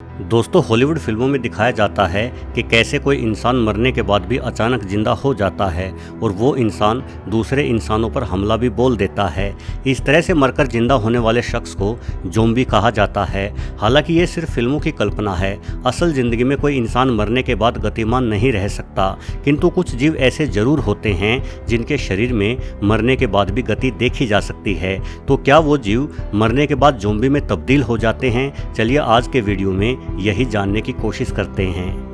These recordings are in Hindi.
दोस्तों, हॉलीवुड फिल्मों में दिखाया जाता है कि कैसे कोई इंसान मरने के बाद भी अचानक जिंदा हो जाता है और वो इंसान दूसरे इंसानों पर हमला भी बोल देता है। इस तरह से मरकर जिंदा होने वाले शख्स को ज़ॉम्बी कहा जाता है। हालांकि ये सिर्फ फिल्मों की कल्पना है। असल ज़िंदगी में कोई इंसान मरने के बाद गतिमान नहीं रह सकता, किंतु कुछ जीव ऐसे ज़रूर होते हैं जिनके शरीर में मरने के बाद भी गति देखी जा सकती है। तो क्या वो जीव मरने के बाद ज़ॉम्बी में तब्दील हो जाते हैं? चलिए आज के वीडियो में यही जानने की कोशिश करते हैं।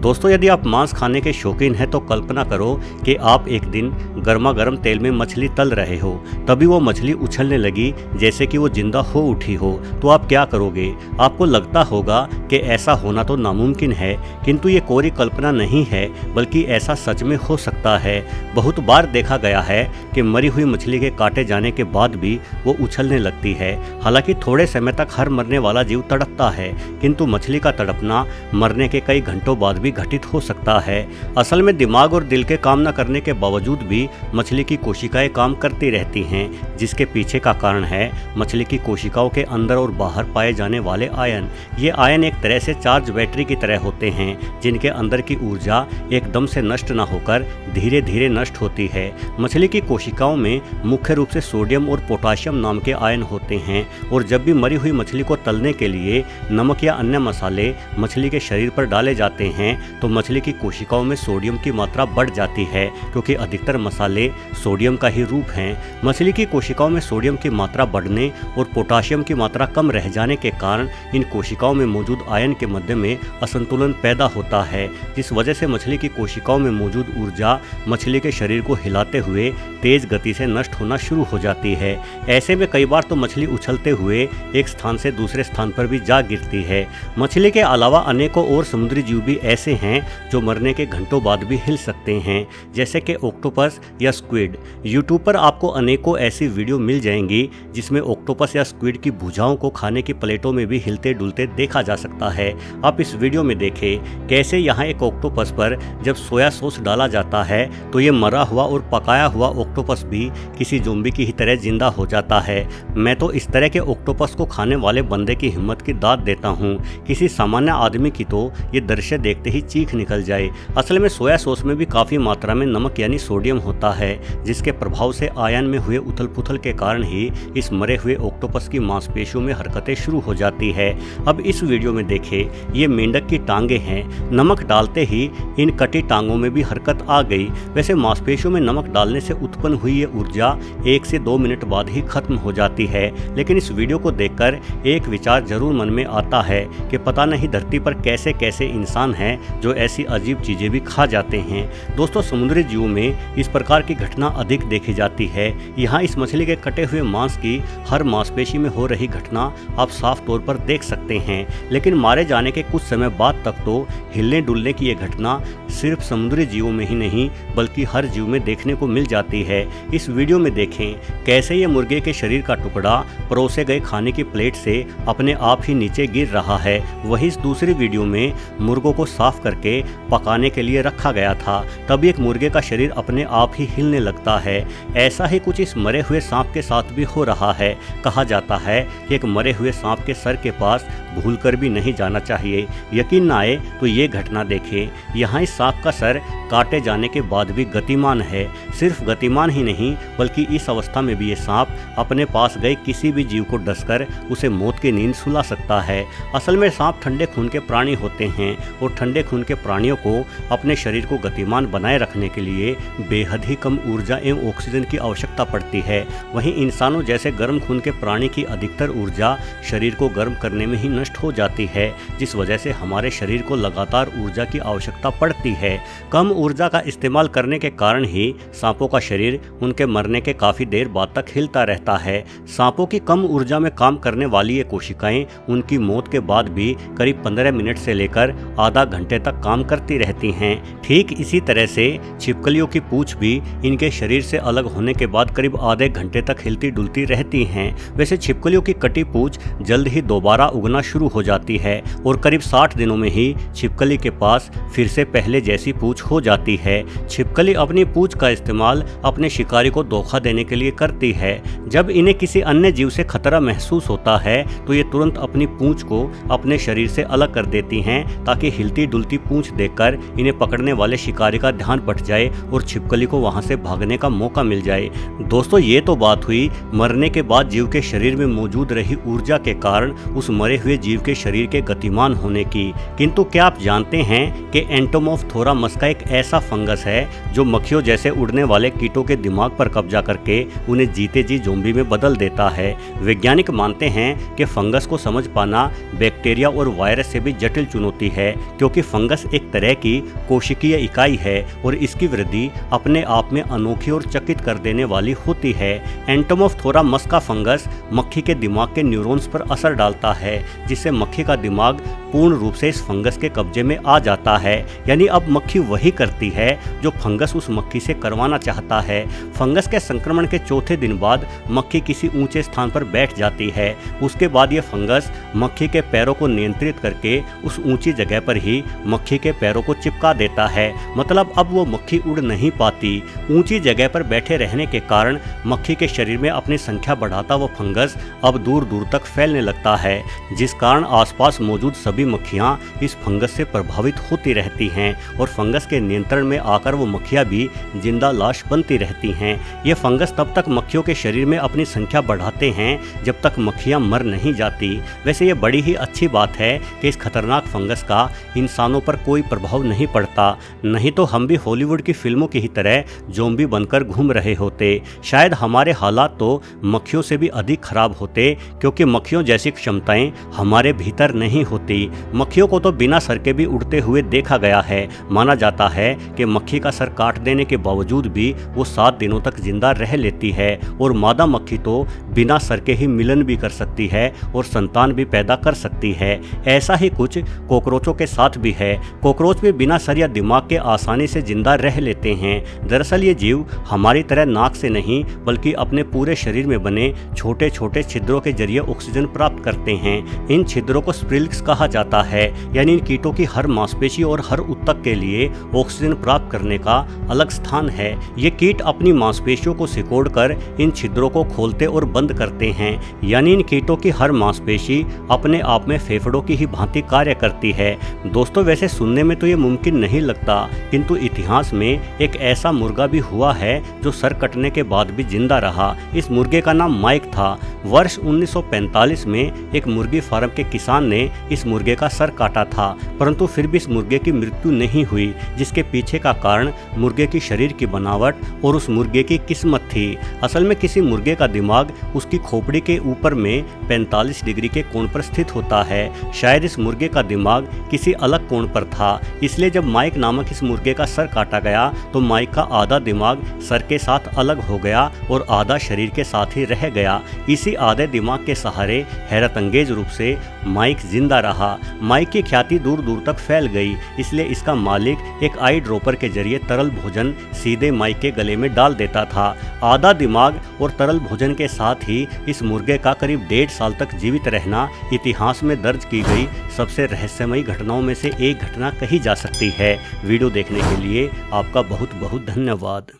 दोस्तों, यदि आप मांस खाने के शौकीन हैं तो कल्पना करो कि आप एक दिन गर्मा गर्म तेल में मछली तल रहे हो, तभी वो मछली उछलने लगी जैसे कि वो जिंदा हो उठी हो, तो आप क्या करोगे? आपको लगता होगा कि ऐसा होना तो नामुमकिन है, किंतु ये कोरी कल्पना नहीं है, बल्कि ऐसा सच में हो सकता है। बहुत बार देखा गया है कि मरी हुई मछली के काटे जाने के बाद भी वो उछलने लगती है। हालांकि थोड़े समय तक हर मरने वाला जीव तड़पता है, किंतु मछली का तड़पना मरने के कई घंटों बाद भी घटित हो सकता है। असल में दिमाग और दिल के काम न करने के बावजूद भी मछली की कोशिकाएं काम करती रहती हैं, जिसके पीछे का कारण है मछली की कोशिकाओं के अंदर और बाहर पाए जाने वाले आयन। ये आयन एक तरह से चार्ज बैटरी की तरह होते हैं, जिनके अंदर की ऊर्जा एकदम से नष्ट न होकर धीरे धीरे नष्ट होती है। मछली की कोशिकाओं में मुख्य रूप से सोडियम और पोटाशियम नाम के आयन होते हैं, और जब भी मरी हुई मछली को तलने के लिए नमक या अन्य मसाले मछली के शरीर पर डाले जाते हैं तो मछली की कोशिकाओं में सोडियम की मात्रा बढ़ जाती है, क्योंकि अधिकतर मसाले सोडियम का ही रूप हैं। मछली की कोशिकाओं में सोडियम की मात्रा बढ़ने और पोटाशियम की मात्रा कम रह जाने के कारण इन कोशिकाओं में मौजूद आयन के मध्य में असंतुलन पैदा होता है, जिस वजह से मछली की कोशिकाओं में मौजूद ऊर्जा मछली के शरीर को हिलाते हुए तेज गति से नष्ट होना शुरू हो जाती है। ऐसे में कई बार तो मछली उछलते हुए एक स्थान से दूसरे स्थान पर भी जा गिरती है। मछली के अलावा अनेकों और समुद्री जीव भी ऐसे हैं जो मरने के घंटों बाद भी हिल सकते हैं, जैसे कि ऑक्टोपस या स्क्विड। यूट्यूब पर आपको अनेकों ऐसी वीडियो मिल जाएंगी जिसमें ऑक्टोपस या स्क्विड की भुजाओं को खाने की प्लेटों में भी हिलते डुलते देखा जा सकता है। आप इस वीडियो में देखें कैसे यहाँ एक ऑक्टोपस पर जब सोया सॉस डाला जाता है तो ये मरा हुआ और पकाया हुआ ऑक्टोपस भी किसी ज़ॉम्बी की ही तरह जिंदा हो जाता है। मैं तो इस तरह के ऑक्टोपस को खाने वाले बंदे की हिम्मत की दाद देता हूँ। किसी सामान्य आदमी की तो ये दृश्य देखते ही चीख निकल जाए। असल में सोया सॉस में भी काफ़ी मात्रा में नमक यानी सोडियम होता है, जिसके प्रभाव से आयन में हुए उथल पुथल के कारण ही इस मरे हुए ऑक्टोपस की मांसपेशियों में हरकतें शुरू हो जाती है। अब इस वीडियो में देखें, ये मेंढक की टांगे हैं। नमक डालते ही इन कटी टांगों में भी हरकत आ गई। वैसे मांसपेशियों में नमक डालने से उत्पन्न हुई ये ऊर्जा 1 से 2 मिनट बाद ही खत्म हो जाती है। लेकिन इस वीडियो को देखकर एक विचार जरूर मन में आता है कि पता नहीं धरती पर कैसे कैसे इंसान हैं जो ऐसी अजीब चीजें भी खा जाते हैं। दोस्तों, समुद्री जीवों में इस प्रकार की घटना अधिक देखी जाती है। यहाँ इस मछली के कटे हुए मांस की हर मांसपेशी में हो रही घटना आप साफ तौर पर देख सकते हैं, लेकिन मारे जाने के कुछ समय बाद तक तो हिलने डुलने की ये घटना सिर्फ समुद्री जीवों में ही नहीं बल्कि हर जीव में देखने को मिल जाती है। इस वीडियो में देखें कैसे ये मुर्गे के शरीर का टुकड़ा परोसे गए खाने की प्लेट से अपने आप ही नीचे गिर रहा है। वहीं इस दूसरी वीडियो में मुर्गों को साफ करके पकाने के लिए रखा गया था, तभी एक मुर्गे का शरीर अपने आप ही हिलने लगता है। ऐसा ही कुछ इस मरे हुए सांप के साथ भी हो रहा है। कहा जाता है कि एक मरे हुए सांप के सर के पास भूलकर भी नहीं जाना चाहिए। यकीन ना आए तो ये घटना देखें। यहाँ इस सांप का सर काटे जाने के बाद भी गतिमान है। सिर्फ गतिमान ही नहीं बल्कि इस अवस्था में भी ये सांप अपने पास गए किसी भी जीव को डसकर उसे मौत की नींद सुला सकता है। असल में सांप ठंडे खून के प्राणी होते हैं और ठंडे खून के प्राणियों को अपने शरीर को गतिमान बनाए रखने के लिए बेहद ही कम ऊर्जा एवं ऑक्सीजन की आवश्यकता पड़ती है। वहीं इंसानों जैसे गर्म खून के प्राणी की अधिकतर ऊर्जा शरीर को गर्म करने में ही नष्ट हो जाती है, जिस वजह से हमारे शरीर को लगातार ऊर्जा की आवश्यकता पड़ती है। कम ऊर्जा का इस्तेमाल करने के कारण ही सांपों का शरीर उनके मरने के काफ़ी देर बाद तक हिलता रहता है। सांपों की कम ऊर्जा में काम करने वाली ये कोशिकाएं उनकी मौत के बाद भी करीब 15 मिनट से लेकर आधा घंटे तक काम करती रहती हैं। ठीक इसी तरह से छिपकलियों की पूंछ भी इनके शरीर से अलग होने के बाद करीब आधे घंटे तक हिलती डुलती रहती हैं। वैसे छिपकलियों की कटी पूंछ जल्द ही दोबारा उगना शुरू हो जाती है और करीब 60 दिनों में ही छिपकली के पास फिर से पहले जैसी पूंछ हो जाती है। छिपकली अपनी पूंछ का इस्तेमाल अपने शिकारी को धोखा देने के लिए करती है। जब इन्हें किसी अन्य जीव से खतरा महसूस होता है तो ये तुरंत अपनी पूंछ को अपने शरीर से अलग कर देती हैं ताकि हिलती डुलती पूंछ देखकर इन्हें पकड़ने वाले शिकारी का ध्यान बट जाए और छिपकली को वहां से भागने का मौका मिल जाए। दोस्तों, ये तो बात हुई मरने के बाद जीव के शरीर में मौजूद रही ऊर्जा के कारण उस मरे हुए जीव के शरीर के गतिमान होने की। किंतु क्या आप जानते हैं कि एंटोमोप्थोरा मस्का एक ऐसा फंगस है जो मक्खियों जैसे उड़ने वाले कीटों के दिमाग पर कब्जा करके उन्हें जीते जी ज़ोंबी में बदल देता है। वैज्ञानिक मानते हैं कि फंगस को समझ पाना बैक्टीरिया और वायरस से भी जटिल चुनौती है, क्योंकि फंगस एक तरह की कोशिकीय इकाई है और इसकी वृद्धि अपने आप में अनोखी और चकित कर देने वाली होती है। एंटोमोप्थोरा मस्का फंगस मक्खी के दिमाग के न्यूरॉन्स पर असर डालता है, जिससे मक्खी का दिमाग पूर्ण रूप से इस फंगस के कब्जे में आ जाता है। यानी अब मक्खी वही करती है जो फंगस उस मक्खी से करवाना चाहता है। फंगस के संक्रमण के चौथे दिन बाद मक्खी किसी ऊंचे स्थान पर बैठ जाती है। उसके बाद यह फंगस मक्खी के पैरों को नियंत्रित करके उस ऊंची जगह पर ही मक्खी के पैरों को चिपका देता है। मतलब अब वो मक्खी उड़ नहीं पाती। ऊंची जगह पर बैठे रहने के कारण मक्खी के शरीर में अपनी संख्या बढ़ाता वो फंगस अब दूर दूर तक फैलने लगता है, जिस कारण आसपास मौजूद सभी मक्खियां इस फंगस से प्रभावित होती रहती हैं और फंगस के नियंत्रण में आकर वो मक्खियां भी जिंदा लाश बनती रहती हैं। ये फंगस तब तक मक्खियों के शरीर में अपनी संख्या बढ़ाते हैं जब तक मक्खियां मर नहीं जाती। वैसे ये बड़ी ही अच्छी बात है कि इस खतरनाक फंगस का इंसानों पर कोई प्रभाव नहीं पड़ता, नहीं तो हम भी हॉलीवुड की फिल्मों की ही तरह ज़ोंबी बनकर घूम रहे होते। शायद हमारे हालात तो मक्खियों से भी अधिक खराब होते, क्योंकि मक्खियों जैसी क्षमताएं हमारे भीतर नहीं होती। मक्खियों को तो बिना सर के भी उड़ते हुए देखा गया है। माना जाता है कि मक्खी का सर काट देने के बावजूद भी वो 7 दिनों तक जिंदा रह लेती है और मादा मक्खी तो बिना सर के ही मिलन भी कर सकती है और संतान भी पैदा कर सकती है। ऐसा ही कुछ कॉकरोचों के साथ भी है। कॉकरोच भी बिना सर या दिमाग के आसानी से जिंदा रह लेते हैं। दरअसल ये जीव हमारी तरह नाक से नहीं बल्कि अपने पूरे शरीर में बने छोटे छोटे छिद्रों के जरिए ऑक्सीजन प्राप्त करते हैं। इन छिद्रों को स्प्रिल्स कहा जाता है, यानी इन कीटों की हर मांसपेशी और हर ऊतक के लिए ऑक्सीजन प्राप्त करने का अलग स्थान है। ये कीट अपनी मांसपेशियों को सिकोड़कर इन छिद्रों को खोलते और बंद करते हैं, यानी इन कीटों की हर मांसपेशी अपने आप में फेफड़ों की ही भांति कार्य करती है। दोस्तों, वैसे सुनने में तो ये मुमकिन नहीं लगता, किंतु इतिहास में एक ऐसा मुर्गा भी हुआ है जो सर कटने के बाद भी जिंदा रहा। इस मुर्गे का नाम माइक था। वर्ष 1945 में एक मुर्गी फार्म के किसान ने इस मुर्गे का सर काटा था, परंतु फिर भी इस मुर्गे की मृत्यु नहीं हुई, जिसके पीछे का कारण मुर्गे की शरीर की बनावट और उस मुर्गे की किस्मत थी। असल में किसी मुर्गे का दिमाग उसकी खोपड़ी के ऊपर में 45 डिग्री के कोण पर स्थित होता है। शायद इस मुर्गे का दिमाग किसी अलग कोण पर था, इसलिए जब माइक नामक इस मुर्गे का सर काटा गया तो माइक का आधा दिमाग सर के साथ अलग हो गया और आधा शरीर के साथ ही रह गया। इसी आधे दिमाग के सहारे हैरतअंगेज रूप से माइक जिंदा रहा। माइक की ख्याति दूर दूर तक फैल गई, इसलिए इसका मालिक एक आई ड्रॉपर के जरिए तरल भोजन सीधे माइक के गले में डाल देता था। आधा दिमाग और तरल भोजन के साथ ही इस मुर्गे का करीब 1.5 साल तक जीवित रहना इतिहास में दर्ज की गई सबसे रहस्यमयी घटनाओं में से एक घटना कही जा सकती है। वीडियो देखने के लिए आपका बहुत बहुत धन्यवाद।